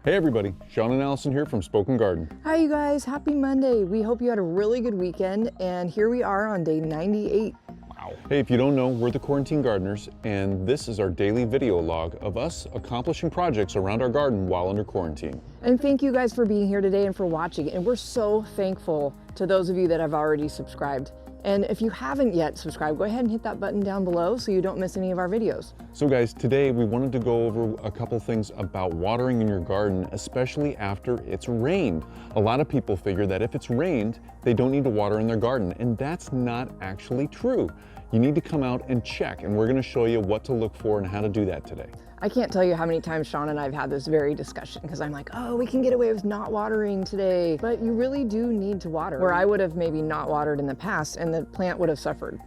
Hey everybody, Sean and Allison here from Spoken Garden. Hi you guys, happy Monday. We hope you had a really good weekend, and here we are on day 98. Wow. Hey, if you don't know, we're the Quarantine Gardeners, and this is our daily video log of us accomplishing projects around our garden while under quarantine. And thank you guys for being here today and for watching, and we're so thankful to those of you that have already subscribed. And if you haven't yet subscribed, go ahead and hit that button down below so you don't miss any of our videos. So guys, today we wanted to go over a couple things about watering in your garden, especially after it's rained. A lot of people figure that if it's rained, they don't need to water in their garden, and that's not actually true. You need to come out and check, and we're gonna show you what to look for and how to do that today. I can't tell you how many times Sean and I have had this very discussion, because I'm like, oh, we can get away with not watering today, but you really do need to water. Where I would have maybe not watered in the past and the plant would have suffered.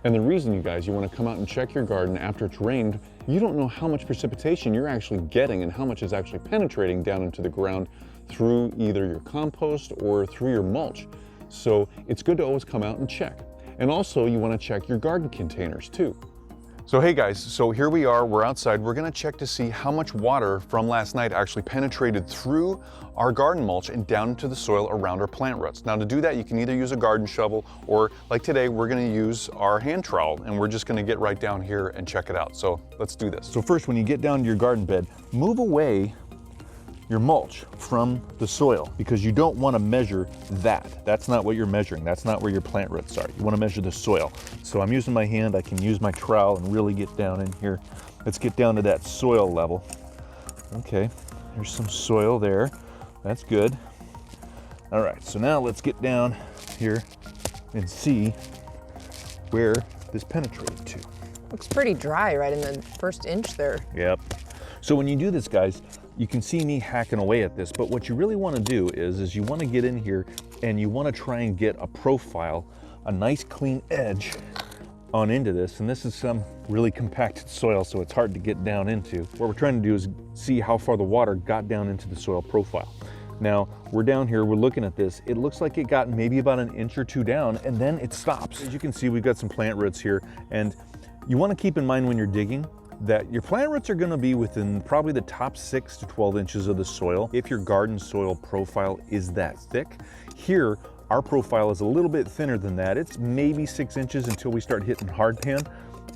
And the reason, you guys, you want to come out and check your garden after it's rained, you don't know how much precipitation you're actually getting and how much is actually penetrating down into the ground through either your compost or through your mulch. So it's good to always come out and check. And also you want to check your garden containers too. So hey guys, so here we are, we're outside. We're gonna check to see how much water from last night actually penetrated through our garden mulch and down into the soil around our plant roots. Now to do that, you can either use a garden shovel, or like today, we're gonna use our hand trowel, and we're just gonna get right down here and check it out. So let's do this. So first, when you get down to your garden bed, move away your mulch from the soil, because you don't want to measure that. That's not what you're measuring. That's not where your plant roots are. You want to measure the soil. So I'm using my hand. I can use my trowel and really get down in here. Let's get down to that soil level. Okay, there's some soil there. That's good. All right, so now let's get down here and see where this penetrated to. Looks pretty dry right in the first inch there. Yep. So when you do this, guys, you can see me hacking away at this, but what you really want to do is you want to get in here and you want to try and get a profile, a nice clean edge on into this. And this is some really compacted soil, so it's hard to get down into. What we're trying to do is see how far the water got down into the soil profile. Now, we're down here, we're looking at this. It looks like it got maybe about an inch or two down, and then it stops. As you can see, we've got some plant roots here, and you want to keep in mind when you're digging that your plant roots are going to be within probably the top 6 to 12 inches of the soil if your garden soil profile is that thick. Here, our profile is a little bit thinner than that. It's maybe 6 inches until we start hitting hardpan,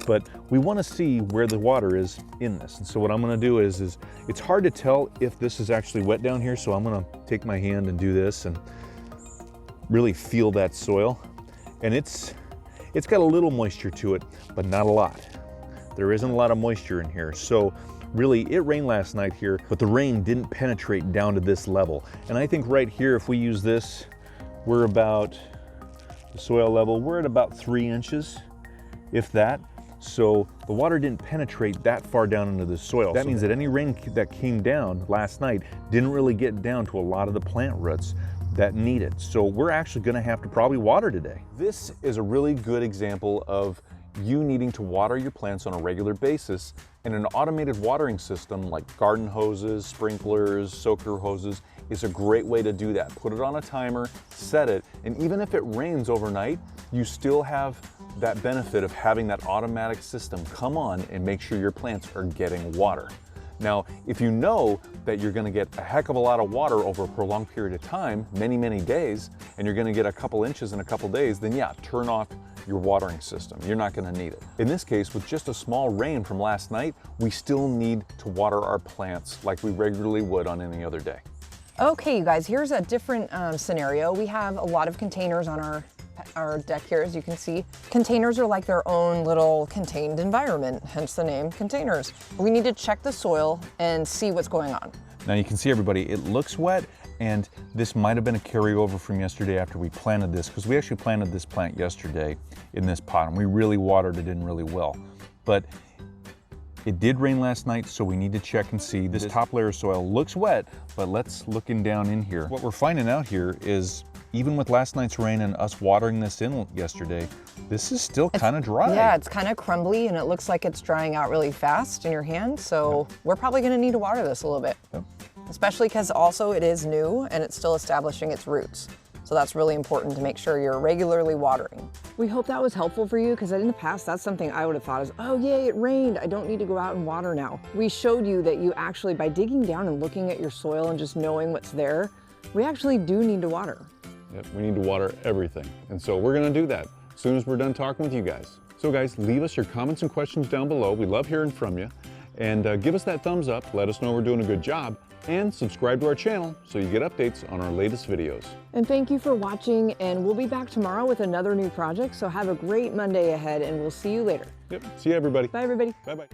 but we want to see where the water is in this. And so what I'm going to do is it's hard to tell if this is actually wet down here, so I'm going to take my hand and do this and really feel that soil. And it's got a little moisture to it, but not a lot. There isn't a lot of moisture in here. So really, it rained last night here, but the rain didn't penetrate down to this level. And I think right here, if we use this, we're about, the soil level, we're at about 3 inches, if that. So the water didn't penetrate that far down into the soil. That means that any rain that came down last night didn't really get down to a lot of the plant roots that need it. So we're actually gonna have to probably water today. This is a really good example of you needing to water your plants on a regular basis, and an automated watering system like garden hoses, sprinklers, soaker hoses is a great way to do that. Put it on a timer, set it, and even if it rains overnight, you still have that benefit of having that automatic system come on and make sure your plants are getting water. Now, if you know that you're going to get a heck of a lot of water over a prolonged period of time, many, many days, and you're going to get a couple inches in a couple days, then yeah, turn off your watering system. You're not going to need it. In this case, with just a small rain from last night, we still need to water our plants like we regularly would on any other day. Okay, you guys, here's a different scenario. We have a lot of containers on our deck here, as you can see. Containers are like their own little contained environment, hence the name containers. We need to check the soil and see what's going on. Now you can see, everybody, it looks wet, and this might have been a carryover from yesterday after we planted this, because we actually planted this plant yesterday in this pot, and we really watered it in really well. But it did rain last night, so we need to check and see. This top layer of soil looks wet, but let's look down in here. What we're finding out here is, even with last night's rain and us watering this in yesterday, this is still kind of dry. Yeah, it's kind of crumbly, and it looks like it's drying out really fast in your hand. So we're probably going to need to water this a little bit, especially because also it is new and it's still establishing its roots. So that's really important to make sure you're regularly watering. We hope that was helpful for you, because in the past, that's something I would have thought is, oh yay, it rained, I don't need to go out and water now. We showed you that you actually, by digging down and looking at your soil and just knowing what's there, we actually do need to water. Yep, we need to water everything. And so we're gonna do that as soon as we're done talking with you guys. So guys, leave us your comments and questions down below. We love hearing from you. And give us that thumbs up, let us know we're doing a good job, and subscribe to our channel so you get updates on our latest videos. And thank you for watching, and we'll be back tomorrow with another new project, so have a great Monday ahead, and we'll see you later. Yep, see you everybody. Bye everybody. Bye-bye.